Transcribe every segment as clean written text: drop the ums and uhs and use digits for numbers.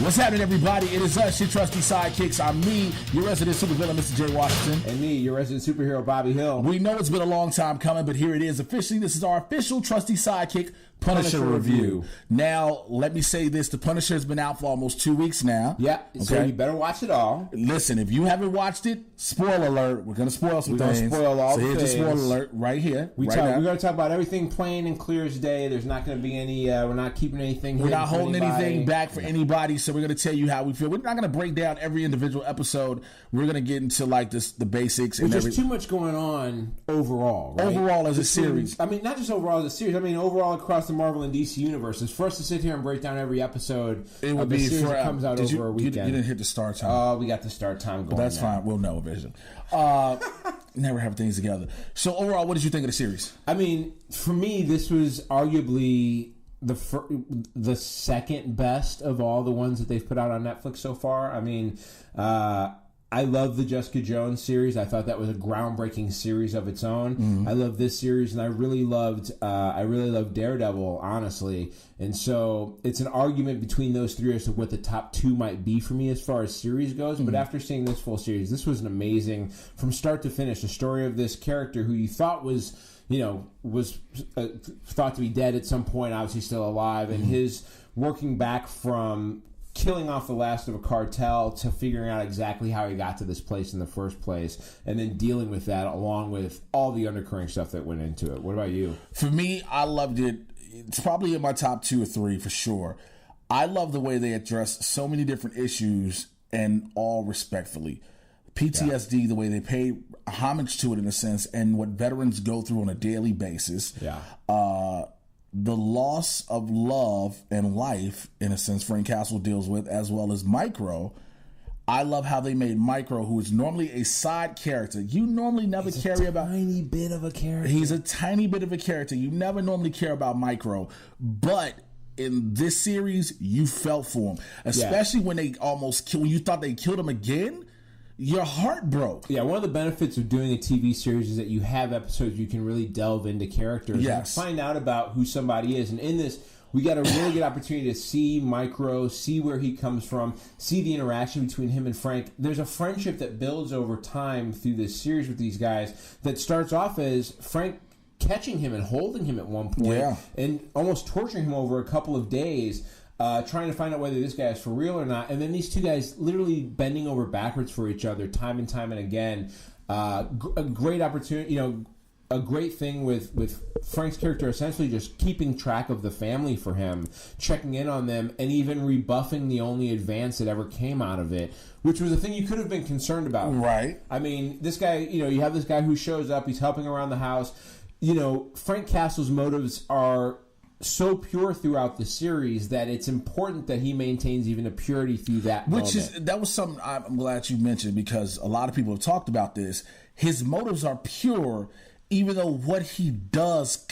What's happening, everybody? It is us, your trusty sidekicks. I'm me, your resident supervillain, Mr. J. Washington. And me, your resident superhero, Bobby Hill. We know it's been a long time coming, but here it is officially. This is our official trusty sidekick Punisher review. Now, let me say this. The Punisher has been out for almost 2 weeks now. Yeah, okay? So you better watch it all. Listen, if you haven't watched it, spoiler alert. We're going to spoil some things. We're going to spoil all the things. So here's the spoiler alert right here. We're going to talk about everything plain and clear as day. There's not going to be any, we're not keeping anything hidden. We're not holding anything back for anybody, so we're going to tell you how we feel. We're not going to break down every individual episode. We're going to get into like the basics. There's just too much going on overall, right? Overall as a series. I mean, not just overall as a series. I mean, overall across the Marvel and DC universes. For us to sit here and break down every episode, it would be series that comes out over a weekend. You didn't hit the start time. Oh, we got the start time going. But that's fine. We'll know eventually. Never have things together. So overall, what did you think of the series? I mean, for me, this was arguably the second best of all the ones that they've put out on Netflix so far. I mean, I love the Jessica Jones series. I thought that was a groundbreaking series of its own. Mm-hmm. I love this series, and I really loved Daredevil, honestly. And so it's an argument between those three as to what the top two might be for me as far as series goes. Mm-hmm. But after seeing this full series, this was an amazing, from start to finish, the story of this character who you thought was thought to be dead at some point, obviously still alive, and his working back from killing off the last of a cartel to figuring out exactly how he got to this place in the first place, and then dealing with that along with all the undercurrent stuff that went into it. What about you? For me, I loved it. It's probably in my top 2 or 3 for sure. I love the way they address so many different issues and all respectfully. PTSD, the way they pay homage to it in a sense, and what veterans go through on a daily basis. Yeah. The loss of love and life, in a sense, Frank Castle deals with, as well as Micro. I love how they made Micro, who is normally a side character. You normally never care about... He's a tiny bit of a character. He's a tiny bit of a character. You never normally care about Micro. But in this series, you felt for him. Especially when they when you thought they killed him again. Your heart broke. Yeah, one of the benefits of doing a TV series is that you have episodes you can really delve into characters and find out about who somebody is. And in this, we got a really good opportunity to see Micro, see where he comes from, see the interaction between him and Frank. There's a friendship that builds over time through this series with these guys that starts off as Frank catching him and holding him at one point and almost torturing him over a couple of days. Trying to find out whether this guy is for real or not. And then these two guys literally bending over backwards for each other time and time and again. A great opportunity, a great thing with Frank's character essentially just keeping track of the family for him, checking in on them, and even rebuffing the only advance that ever came out of it, which was a thing you could have been concerned about. Right. I mean, this guy, you have this guy who shows up, he's helping around the house. Frank Castle's motives are so pure throughout the series that it's important that he maintains even a purity through that moment. That was something I'm glad you mentioned, because a lot of people have talked about this. His motives are pure, even though what he does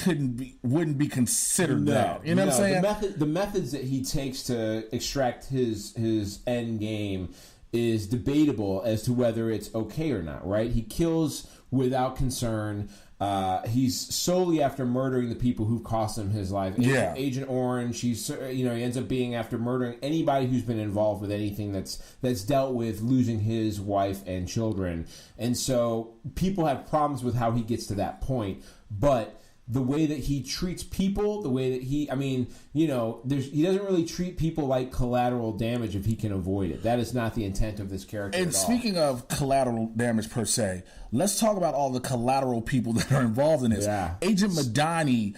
wouldn't be considered that. You know what I'm saying? The methods that he takes to extract his end game is debatable as to whether it's okay or not, right? He kills without concern. He's solely after murdering the people who've cost him his life. Agent Orange. He ends up being after murdering anybody who's been involved with anything that's dealt with losing his wife and children. And so people have problems with how he gets to that point, but the way that he treats people, the way that he doesn't really treat people like collateral damage if he can avoid it. That is not the intent of this character And at all. Speaking of collateral damage per se, let's talk about all the collateral people that are involved in this. Yeah. Agent Madani,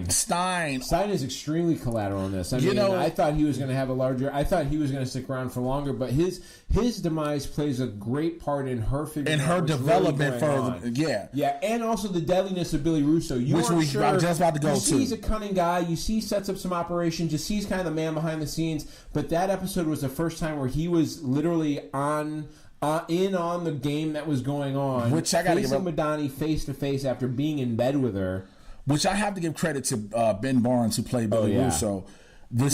Stein is extremely collateral in this. I thought he was going to have I thought he was going to stick around for longer, but his demise plays a great part in her figuring out what's development really further. on. Yeah, and also the deadliness of Billy Russo. I'm just about to go to. You see he's a cunning guy. You see he sets up some operations. You see he's kind of the man behind the scenes. But that episode was the first time where he was literally in on the game that was going on. Which I got to give Madani face to face after being in bed with her. Which I have to give credit to Ben Barnes, who played Billy Russo. The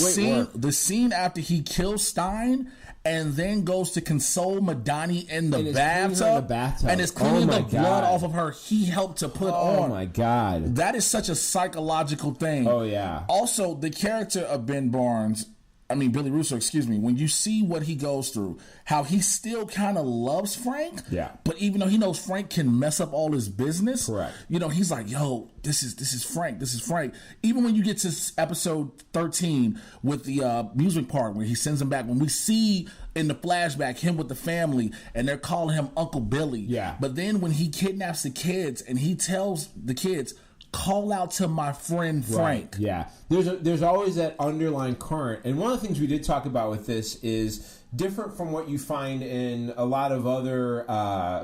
scene after he kills Stein and then goes to console Madani in the bathtub and is cleaning the blood off of her he helped to put on. Oh my God. That is such a psychological thing. Oh yeah. Also, the character of Ben Barnes, Billy Russo, excuse me, when you see what he goes through, how he still kind of loves Frank, but even though he knows Frank can mess up all his business, correct? He's like, yo, this is Frank. Even when you get to episode 13 with the amusement park where he sends him back, when we see in the flashback him with the family and they're calling him Uncle Billy, but then when he kidnaps the kids and he tells the kids, call out to my friend Frank. Right. Yeah. There's always that underlying current. And one of the things we did talk about with this is different from what you find in a lot of other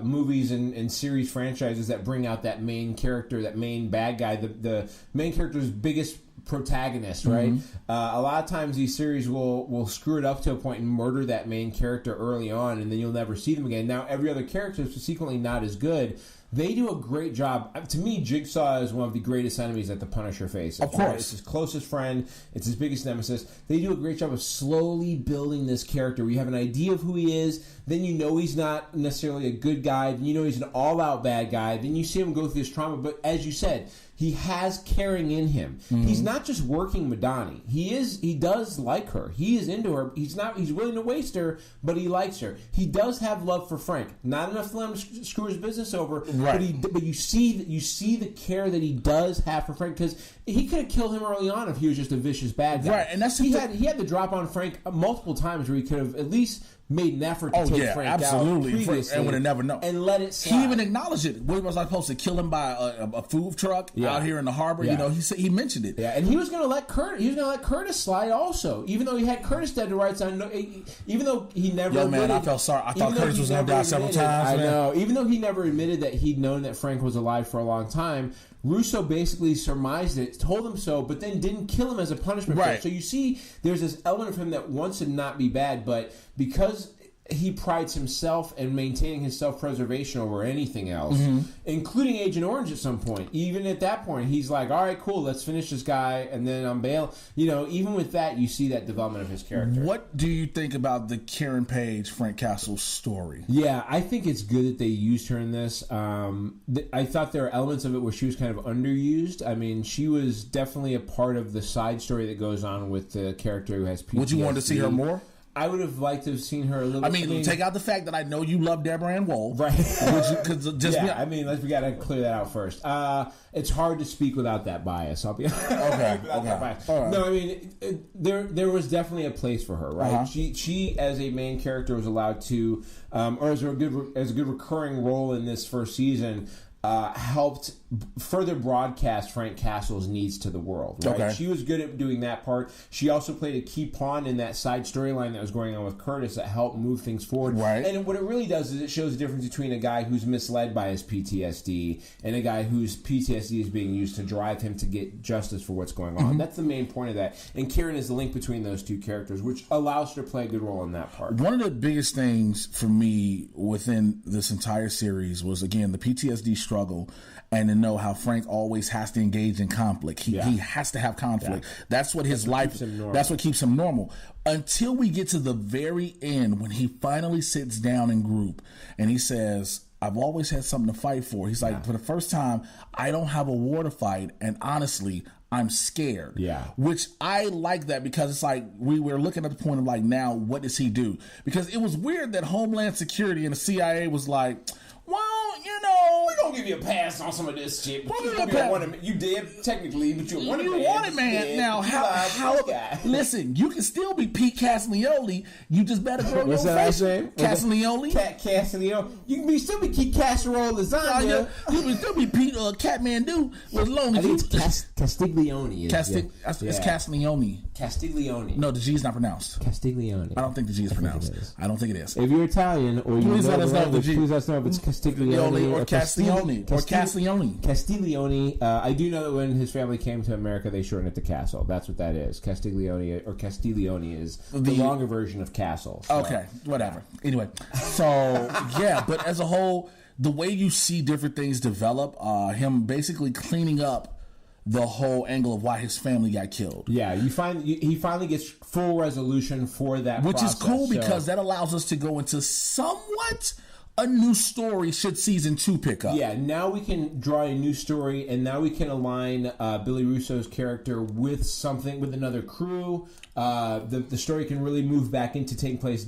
movies and series franchises that bring out that main character, that main bad guy, the main character's biggest protagonist, right? A lot of times these series will screw it up to a point and murder that main character early on, and then you'll never see them again. Now, every other character is subsequently not as good. They do a great job. To me, Jigsaw is one of the greatest enemies that the Punisher faces. Of course. Right? It's his closest friend. It's his biggest nemesis. They do a great job of slowly building this character. You have an idea of who he is. Then you know he's not necessarily a good guy. Then you know he's an all-out bad guy. Then you see him go through this trauma. But as you said, he has caring in him. He's not just working Madani. He does like her. He is into her. He's willing to waste her, but he likes her. He does have love for Frank. Not enough to let him screw his business over. Right. But you see the care that he does have for Frank, because he could have killed him early on if he was just a vicious bad guy. Right, and that's he had to drop on Frank multiple times where he could have at least made an effort to take Frank absolutely. out previously, and would have never known. And let it slide. He even acknowledged it. What was I supposed to kill him by a food truck out here in the harbor? He mentioned it. Yeah, and he was going to let Curtis slide also, even though he had Curtis dead to rights. Even though he never. Yo, man, I felt sorry. I thought Curtis was going to die several times. I know. Even though he never admitted that he'd known that Frank was alive for a long time, Russo basically surmised it, told him so, but then didn't kill him as a punishment. Right. So you see, there's this element of him that wants to not be bad, but because he prides himself in maintaining his self-preservation over anything else, including Agent Orange at some point. Even at that point, he's like, all right, cool, let's finish this guy, and then I'm bail. Even with that, you see that development of his character. What do you think about the Karen Page, Frank Castle story? Yeah, I think it's good that they used her in this. I thought there were elements of it where she was kind of underused. I mean, she was definitely a part of the side story that goes on with the character who has PTSD. Would you want to see her more? I would have liked to have seen her a little. I mean, take out the fact that I know you love Deborah Ann Woll, right? We got to clear that out first. It's hard to speak without that bias. I'll be okay. Right. No, I mean, there was definitely a place for her, right? She as a main character was allowed to, or as a good recurring role in this first season. Helped further broadcast Frank Castle's needs to the world. Right? Okay. She was good at doing that part. She also played a key pawn in that side storyline that was going on with Curtis that helped move things forward. Right. And what it really does is it shows the difference between a guy who's misled by his PTSD and a guy whose PTSD is being used to drive him to get justice for what's going on. That's the main point of that. And Karen is the link between those two characters, which allows her to play a good role in that part. One of the biggest things for me within this entire series was, again, the PTSD struggle, and to know how Frank always has to engage in conflict. He has to have conflict. Yeah. That's what his life. That's what keeps him normal. Until we get to the very end, when he finally sits down in group and he says, "I've always had something to fight for." He's like, "For the first time, I don't have a war to fight, and honestly, I'm scared." Yeah. Which I like that, because it's like we were looking at the point of like, now what does he do? Because it was weird that Homeland Security and the CIA was like, well, we're going to give you a pass on some of this shit. But you did, technically, but you're one of You wanted, man. Now, how listen, you can still be Pete Castagnoli. You just better grow your face. Castagnoli? Castagnoli. You can still be Pete Casserole Lasagna. You can still be Pete Catmandu, as long as you... Castiglione. It's Castagnoli. Castiglione. No, the G is not pronounced. Castiglione. I don't think the G is pronounced. I don't think it is. If you're Italian or you please let us know the G. Please let us know if it's Castiglione or Castiglione. Or Castiglione. Castiglione. I do know that when his family came to America, they shortened it to Castle. That's what that is. Castiglione or Castiglione is the longer version of Castle. So. Okay, whatever. Anyway, so yeah, but as a whole, the way you see different things develop, him basically cleaning up the whole angle of why his family got killed. Yeah, he finally gets full resolution for that, which process, is cool because that allows us to go into somewhat a new story should season 2 pick up. Yeah, now we can draw a new story, and now we can align Billy Russo's character with another crew. The story can really move back into taking place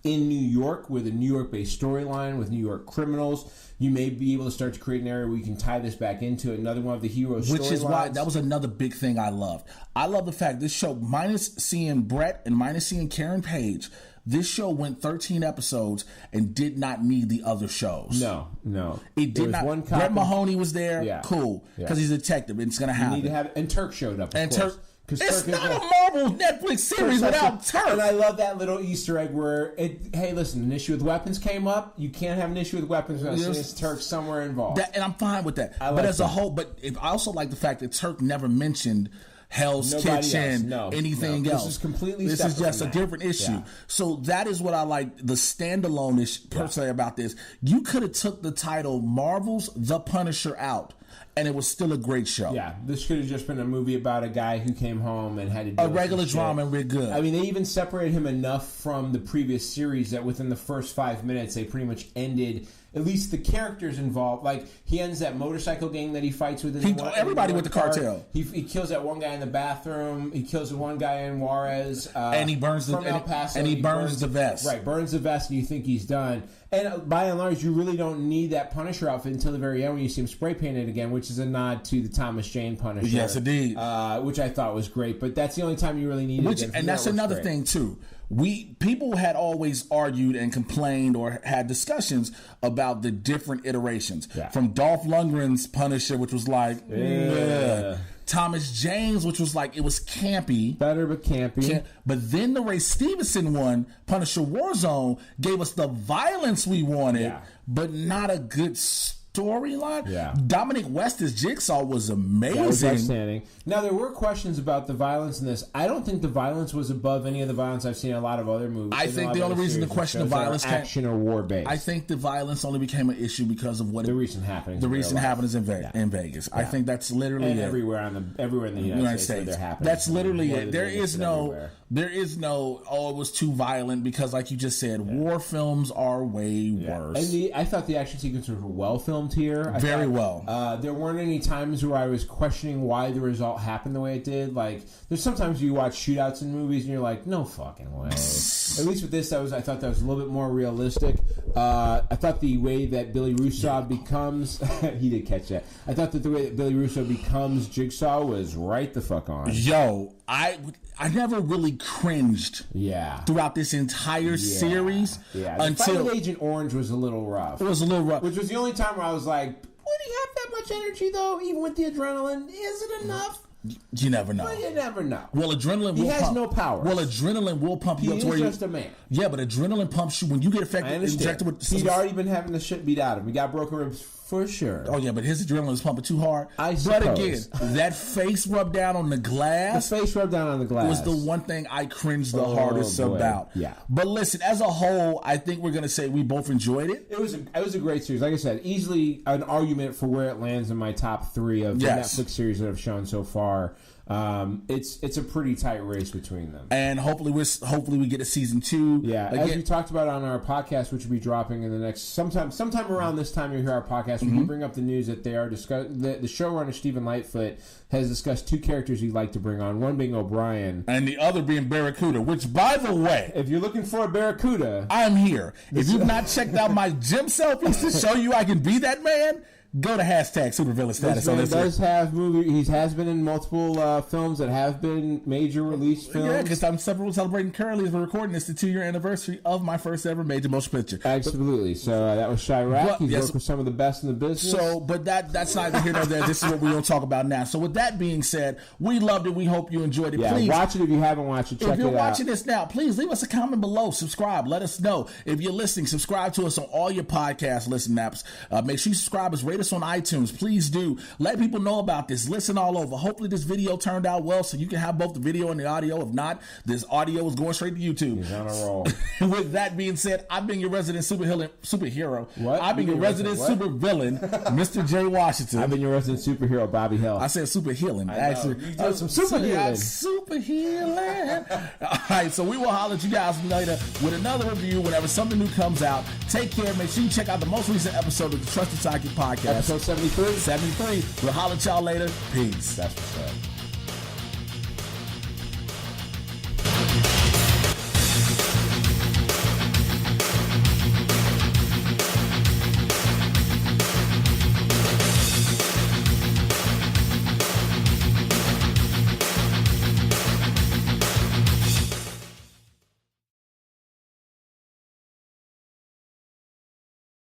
in New York with a New York-based storyline with New York criminals. You may be able to start to create an area where you can tie this back into another one of the hero storylines. Which is why that was another big thing I loved. I love the fact this show, minus seeing Brett and minus seeing Karen Page, this show went 13 episodes and did not need the other shows. No. It did not. Brett Mahoney was there. Cool. Because he's a detective. It's going to happen. You need to have, and Turk showed up, of course. It's not a Marvel Netflix series without Turk. And I love that little Easter egg where, hey, listen, an issue with weapons came up. You can't have an issue with weapons without seeing Turk somewhere involved. And I'm fine with that. But as a whole, I also like the fact that Turk never mentioned Hell's Kitchen, anything else. This is completely separate. This is just a different issue. Yeah. So that is what I like, the standalone-ish per se about this. You could have took the title Marvel's The Punisher out, and it was still a great show. Yeah, this could have just been a movie about a guy who came home and had to do a regular drama, and we're good. I mean, they even separated him enough from the previous series that within the first 5 minutes, they pretty much ended at least the characters involved. Like, he ends that motorcycle gang that he fights with. Everybody with the cartel. He kills that one guy in the bathroom. He kills the one guy in Juarez. And he burns El Paso. And he burns the vest. Right, burns the vest, and you think he's done. And by and large, you really don't need that Punisher outfit until the very end when you see him spray painted again, which is a nod to the Thomas Jane Punisher. Yes, indeed. Which I thought was great. But that's the only time you really needed it. And that's another thing, too. People had always argued and complained or had discussions about the different iterations. Yeah. From Dolph Lundgren's Punisher, which was like, Thomas Jane's, which was like, it was campy. Better, but campy. But then the Ray Stevenson one, Punisher Warzone, gave us the violence we wanted, but not a good storyline. Yeah. Dominic West's Jigsaw was amazing. That was outstanding. Now, there were questions about the violence in this. I don't think the violence was above any of the violence I've seen in a lot of other movies. I think the only reason the question of violence action or war based. I think the violence only became an issue because of the recent happenings. The recent happenings in Vegas. Yeah. I think that's literally and everywhere in the United States. Where they're happening. That's literally it. There is no it was too violent because, like you just said, war films are way worse. And I thought the action sequences were well filmed here. Very well. There weren't any times where I was questioning why the result happened the way it did. Like, there's sometimes you watch shootouts in movies and you're like, no fucking way. At least with this, I thought that was a little bit more realistic. I thought the way that Billy Russo becomes he did catch that. I thought that the way that Billy Russo becomes Jigsaw was right the fuck on. Yo, I never really cringed throughout this entire series until Agent Orange was a little rough. It was a little rough. Which was the only time where I was like, would he have that much energy, though, even with the adrenaline? Is it enough? You never know. Well, you never know. Well, adrenaline will pump. He has no power. Well, adrenaline will pump you up to where He is just a man. Yeah, but adrenaline pumps you when you get injected with... He'd already been having the shit beat out of him. He got broken ribs for sure. Oh, yeah, but his adrenaline is pumping too hard. I suppose. But again, that face rub down on the glass... The face rub down on the glass. ...was the one thing I cringed the hardest about. Yeah. But listen, as a whole, I think we're going to say we both enjoyed it. It was a great series. Like I said, easily an argument for where it lands in my top 3 of the Netflix series that I've shown so far. It's a pretty tight race between them, and hopefully we get a season 2. Yeah, as we talked about on our podcast, which will be dropping in the next sometime around this time. You'll hear our podcast. We can bring up the news that they are the showrunner Stephen Lightfoot has discussed 2 characters he'd like to bring on. One being O'Brien, and the other being Barracuda. Which, by the way, if you're looking for a Barracuda, I'm here. If you've not checked out my gym selfies to show you I can be that man, go to #supervillainstatus on Instagram. He has been in multiple films that have been major release films. Yeah, because I'm celebrating currently as we're recording this the 2-year anniversary of my first ever major motion picture. Absolutely. So that was Chirac. He's worked with some of the best in the business. So, but that's neither here nor there. This is what we're going to talk about now. So with that being said, we loved it. We hope you enjoyed it. Yeah, please watch it if you haven't watched it. Check it out. If you're watching this now, please leave us a comment below. Subscribe. Let us know. If you're listening, subscribe to us on all your podcast listening apps. Make sure you subscribe us, rate Rate us on iTunes. Please do. Let people know about this. Listen all over. Hopefully this video turned out well so you can have both the video and the audio. If not, this audio is going straight to YouTube. He's on a roll. With that being said, I've been your resident superhero. What? I've been your resident super villain, Mr. J. Washington. I've been your resident superhero, Bobby Hill. I said super healing. Actually, you did some super healing. Super healing. All right, so we will holler at you guys later with another review whenever something new comes out. Take care. Make sure you check out the most recent episode of the Trusty Sidekick podcast. Episode 73. 73. We'll holler at y'all later. Peace. That's what's up.